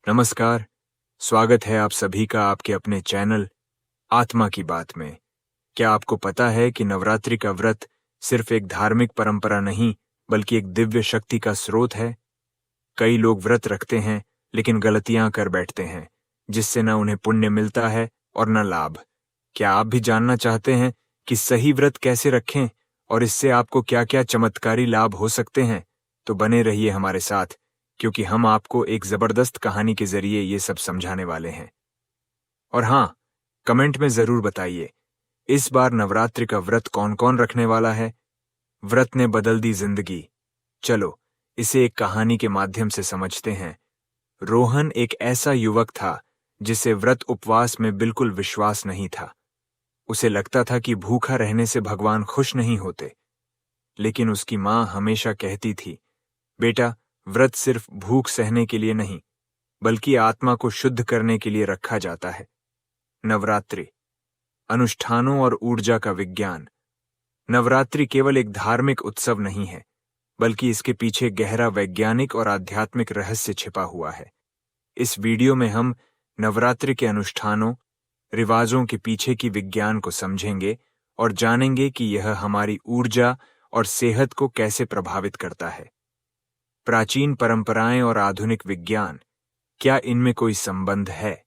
नमस्कार। स्वागत है आप सभी का आपके अपने चैनल आत्मा की बात में। क्या आपको पता है कि नवरात्रि का व्रत सिर्फ एक धार्मिक परंपरा नहीं बल्कि एक दिव्य शक्ति का स्रोत है। कई लोग व्रत रखते हैं लेकिन गलतियां कर बैठते हैं, जिससे न उन्हें पुण्य मिलता है और न लाभ। क्या आप भी जानना चाहते हैं कि सही व्रत कैसे रखें और इससे आपको क्या-क्या चमत्कारी लाभ हो सकते हैं? तो बने रहिए हमारे साथ, क्योंकि हम आपको एक जबरदस्त कहानी के जरिए ये सब समझाने वाले हैं। और हाँ, कमेंट में जरूर बताइए, इस बार नवरात्रि का व्रत कौन-कौन रखने वाला है? व्रत ने बदल दी जिंदगी। चलो, इसे एक कहानी के माध्यम से समझते हैं। रोहन एक ऐसा युवक था जिसे व्रत उपवास में बिल्कुल विश्वास नहीं था। उसे लगता था कि भूखा रहने से भगवान खुश नहीं होते। लेकिन उसकी माँ हमेशा कहती थी, बेटा, व्रत सिर्फ भूख सहने के लिए नहीं बल्कि आत्मा को शुद्ध करने के लिए रखा जाता है। नवरात्रि, अनुष्ठानों और ऊर्जा का विज्ञान। नवरात्रि केवल एक धार्मिक उत्सव नहीं है, बल्कि इसके पीछे गहरा वैज्ञानिक और आध्यात्मिक रहस्य छिपा हुआ है। इस वीडियो में हम नवरात्रि के अनुष्ठानों, रिवाजों के पीछे की विज्ञान को समझेंगे और जानेंगे कि यह हमारी ऊर्जा और सेहत को कैसे प्रभावित करता है। प्राचीन परंपराएं और आधुनिक विज्ञान, क्या इनमें कोई संबंध है?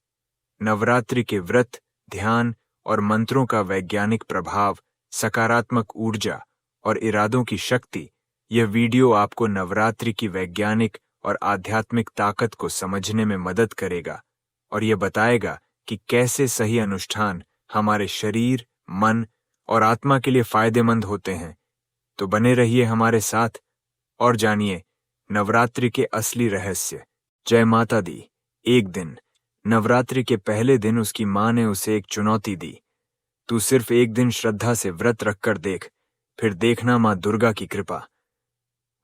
नवरात्रि के व्रत, ध्यान और मंत्रों का वैज्ञानिक प्रभाव, सकारात्मक ऊर्जा और इरादों की शक्ति। यह वीडियो आपको नवरात्रि की वैज्ञानिक और आध्यात्मिक ताकत को समझने में मदद करेगा और यह बताएगा कि कैसे सही अनुष्ठान हमारे शरीर, मन और आत्मा के लिए फायदेमंद होते हैं। तो बने रहिए हमारे साथ और जानिए नवरात्रि के असली रहस्य। जय माता दी। एक दिन, नवरात्रि के पहले दिन उसकी माँ ने उसे एक चुनौती दी। तू सिर्फ एक दिन श्रद्धा से व्रत रखकर देख, फिर देखना माँ दुर्गा की कृपा।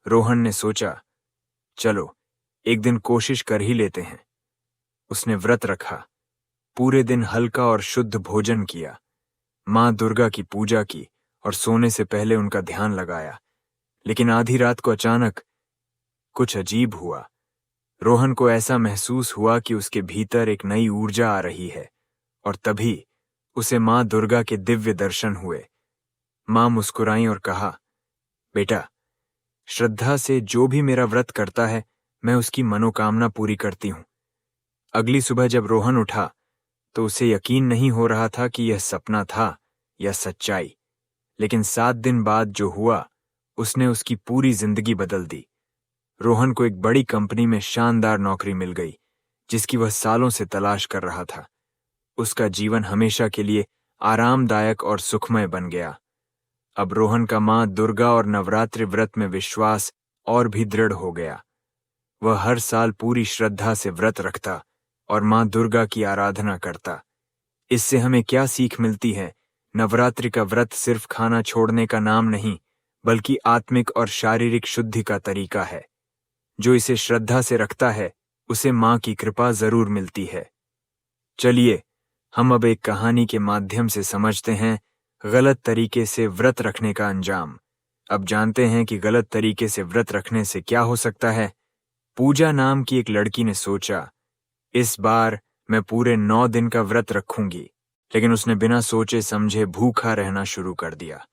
रोहन ने सोचा, चलो एक दिन कोशिश कर ही लेते हैं। उसने व्रत रखा, पूरे दिन हल्का और शुद्ध भोजन किया, माँ दुर्गा की पूजा की और सोने से पहले उनका ध्यान लगाया। लेकिन आधी रात को अचानक कुछ अजीब हुआ। रोहन को ऐसा महसूस हुआ कि उसके भीतर एक नई ऊर्जा आ रही है और तभी उसे माँ दुर्गा के दिव्य दर्शन हुए। माँ मुस्कुराई और कहा, बेटा, श्रद्धा से जो भी मेरा व्रत करता है, मैं उसकी मनोकामना पूरी करती हूँ। अगली सुबह जब रोहन उठा तो उसे यकीन नहीं हो रहा था कि यह सपना था या सच्चाई। लेकिन 7 दिन बाद जो हुआ, उसने उसकी पूरी जिंदगी बदल दी। रोहन को एक बड़ी कंपनी में शानदार नौकरी मिल गई, जिसकी वह सालों से तलाश कर रहा था। उसका जीवन हमेशा के लिए आरामदायक और सुखमय बन गया। अब रोहन का माँ दुर्गा और नवरात्रि व्रत में विश्वास और भी दृढ़ हो गया। वह हर साल पूरी श्रद्धा से व्रत रखता और माँ दुर्गा की आराधना करता। इससे हमें क्या सीख मिलती है? नवरात्रि का व्रत सिर्फ खाना छोड़ने का नाम नहीं, बल्कि आत्मिक और शारीरिक शुद्धि का तरीका है। जो इसे श्रद्धा से रखता है, उसे माँ की कृपा जरूर मिलती है। चलिए, हम अब एक कहानी के माध्यम से समझते हैं गलत तरीके से व्रत रखने का अंजाम। अब जानते हैं कि गलत तरीके से व्रत रखने से क्या हो सकता है। पूजा नाम की एक लड़की ने सोचा, इस बार मैं पूरे 9 दिन का व्रत रखूंगी। लेकिन उसने बिना सोचे समझे भूखा रहना शुरू कर दिया।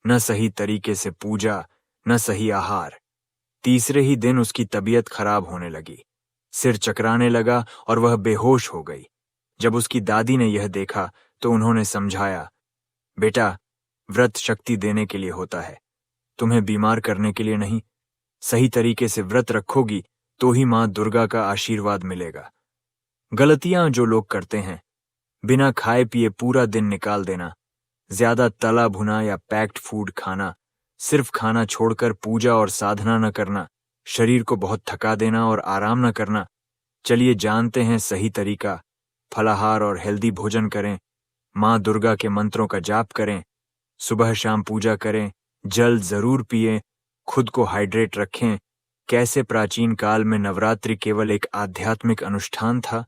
न सही तरीके से पूजा, न सही आहार। तीसरे ही दिन उसकी तबीयत खराब होने लगी, सिर चकराने लगा और वह बेहोश हो गई। जब उसकी दादी ने यह देखा तो उन्होंने समझाया, बेटा, व्रत शक्ति देने के लिए होता है, तुम्हें बीमार करने के लिए नहीं। सही तरीके से व्रत रखोगी तो ही माँ दुर्गा का आशीर्वाद मिलेगा। गलतियां जो लोग करते हैं, बिना खाए पिए पूरा दिन निकाल देना, ज्यादा तला भुना या पैक्ड फूड खाना, सिर्फ खाना छोड़कर पूजा और साधना न करना, शरीर को बहुत थका देना और आराम न करना। चलिए जानते हैं सही तरीका। फलाहार और हेल्दी भोजन करें, माँ दुर्गा के मंत्रों का जाप करें, सुबह शाम पूजा करें, जल जरूर पिएं, खुद को हाइड्रेट रखें। कैसे प्राचीन काल में नवरात्रि केवल एक आध्यात्मिक अनुष्ठान था,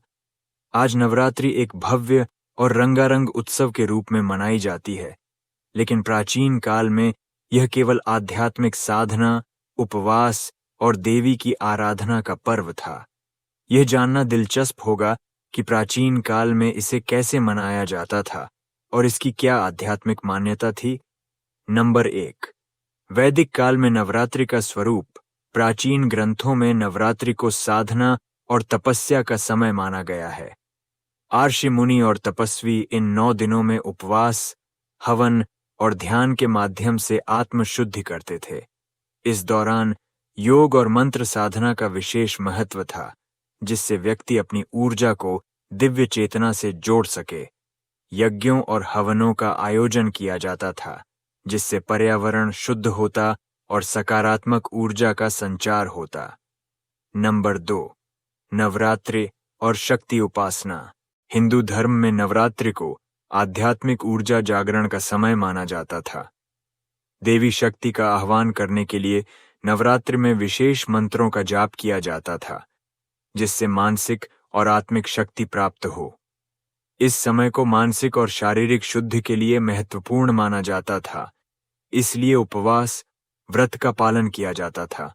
आज नवरात्रि एक भव्य और रंगारंग उत्सव के रूप में मनाई जाती है। लेकिन प्राचीन काल में यह केवल आध्यात्मिक साधना, उपवास और देवी की आराधना का पर्व था। यह जानना दिलचस्प होगा कि प्राचीन काल में इसे कैसे मनाया जाता था और इसकी क्या आध्यात्मिक मान्यता थी। नंबर 1, वैदिक काल में नवरात्रि का स्वरूप। प्राचीन ग्रंथों में नवरात्रि को साधना और तपस्या का समय माना गया है। आर्षि मुनि और तपस्वी इन 9 दिनों में उपवास, हवन और ध्यान के माध्यम से आत्मशुद्धि करते थे। इस दौरान योग और मंत्र साधना का विशेष महत्व था, जिससे व्यक्ति अपनी ऊर्जा को दिव्य चेतना से जोड़ सके। यज्ञों और हवनों का आयोजन किया जाता था, जिससे पर्यावरण शुद्ध होता और सकारात्मक ऊर्जा का संचार होता। नंबर 2, नवरात्रि और शक्ति उपासना। हिंदू धर्म में नवरात्रि को आध्यात्मिक ऊर्जा जागरण का समय माना जाता था। देवी शक्ति का आह्वान करने के लिए नवरात्रि में विशेष मंत्रों का जाप किया जाता था, जिससे मानसिक और आत्मिक शक्ति प्राप्त हो। इस समय को मानसिक और शारीरिक शुद्धि के लिए महत्वपूर्ण माना जाता था, इसलिए उपवास, व्रत का पालन किया जाता था।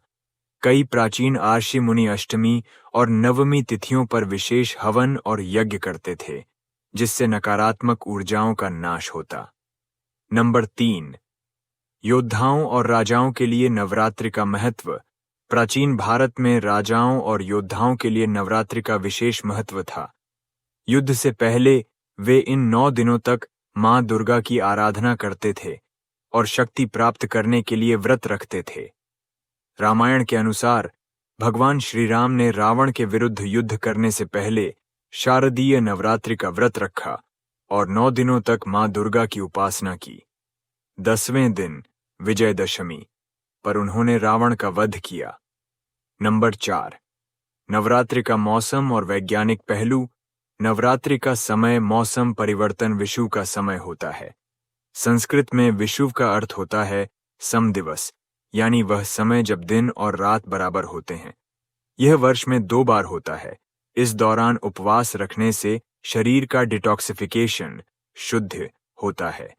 कई प्राचीन आर्षि मुनि अष्टमी और नवमी तिथियों पर विशेष हवन और यज्ञ करते थे, जिससे नकारात्मक ऊर्जाओं का नाश होता। नंबर 3, योद्धाओं और राजाओं के लिए नवरात्रि का महत्व। प्राचीन भारत में राजाओं और योद्धाओं के लिए नवरात्रि का विशेष महत्व था। युद्ध से पहले वे इन 9 दिनों तक मां दुर्गा की आराधना करते थे और शक्ति प्राप्त करने के लिए व्रत रखते थे। रामायण के अनुसार भगवान श्री राम ने रावण के विरुद्ध युद्ध करने से पहले शारदीय नवरात्रि का व्रत रखा और 9 दिनों तक मां दुर्गा की उपासना की। 10वें दिन विजयदशमी पर उन्होंने रावण का वध किया। नंबर 4, नवरात्रि का मौसम और वैज्ञानिक पहलू। नवरात्रि का समय मौसम परिवर्तन विषुव का समय होता है। संस्कृत में विषुव का अर्थ होता है समदिवस, यानी वह समय जब दिन और रात बराबर होते हैं। यह वर्ष में 2 बार होता है। इस दौरान उपवास रखने से शरीर का डिटॉक्सिफिकेशन शुद्ध होता है,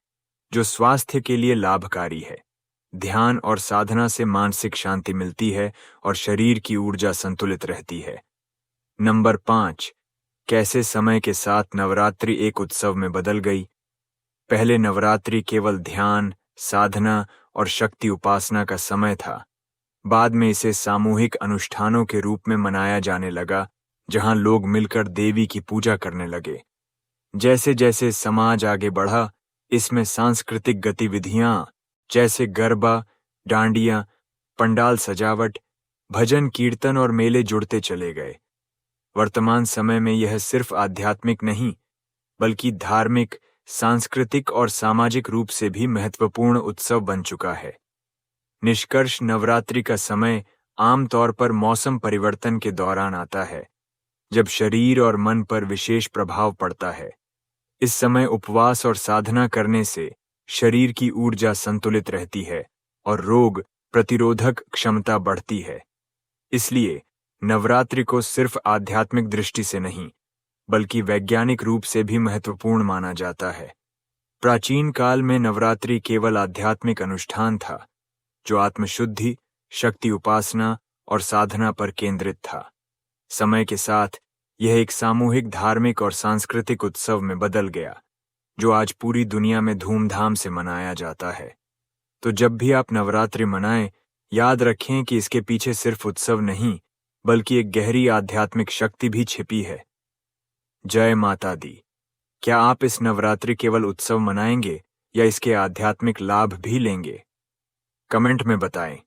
जो स्वास्थ्य के लिए लाभकारी है। ध्यान और साधना से मानसिक शांति मिलती है और शरीर की ऊर्जा संतुलित रहती है। नंबर 5, कैसे समय के साथ नवरात्रि एक उत्सव में बदल गई। पहले नवरात्रि केवल ध्यान, साधना और शक्ति उपासना का समय था। बाद में इसे सामूहिक अनुष्ठानों के रूप में मनाया जाने लगा, जहां लोग मिलकर देवी की पूजा करने लगे। जैसे जैसे समाज आगे बढ़ा, इसमें सांस्कृतिक गतिविधियां जैसे गरबा, डांडिया, पंडाल सजावट, भजन कीर्तन और मेले जुड़ते चले गए। वर्तमान समय में यह सिर्फ आध्यात्मिक नहीं, बल्कि धार्मिक, सांस्कृतिक और सामाजिक रूप से भी महत्वपूर्ण उत्सव बन चुका है। निष्कर्ष, नवरात्रि का समय आमतौर पर मौसम परिवर्तन के दौरान आता है, जब शरीर और मन पर विशेष प्रभाव पड़ता है। इस समय उपवास और साधना करने से शरीर की ऊर्जा संतुलित रहती है और रोग प्रतिरोधक क्षमता बढ़ती है। इसलिए नवरात्रि को सिर्फ आध्यात्मिक दृष्टि से नहीं, बल्कि वैज्ञानिक रूप से भी महत्वपूर्ण माना जाता है। प्राचीन काल में नवरात्रि केवल आध्यात्मिक अनुष्ठान था, जो आत्मशुद्धि, शक्ति उपासना और साधना पर केंद्रित था। समय के साथ यह एक सामूहिक धार्मिक और सांस्कृतिक उत्सव में बदल गया, जो आज पूरी दुनिया में धूमधाम से मनाया जाता है। तो जब भी आप नवरात्रि मनाएं, याद रखें कि इसके पीछे सिर्फ उत्सव नहीं, बल्कि एक गहरी आध्यात्मिक शक्ति भी छिपी है। जय माता दी। क्या आप इस नवरात्रि केवल उत्सव मनाएंगे या इसके आध्यात्मिक लाभ भी लेंगे? कमेंट में बताएं।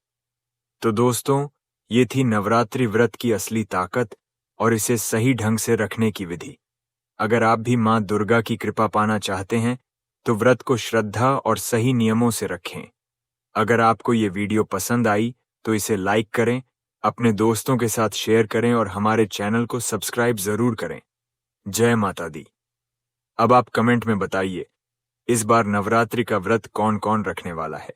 तो दोस्तों, ये थी नवरात्रि व्रत की असली ताकत और इसे सही ढंग से रखने की विधि। अगर आप भी मां दुर्गा की कृपा पाना चाहते हैं, तो व्रत को श्रद्धा और सही नियमों से रखें। अगर आपको ये वीडियो पसंद आई, तो इसे लाइक करें, अपने दोस्तों के साथ शेयर करें और हमारे चैनल को सब्सक्राइब जरूर करें। जय माता दी। अब आप कमेंट में बताइए, इस बार नवरात्रि का व्रत कौन कौन रखने वाला है।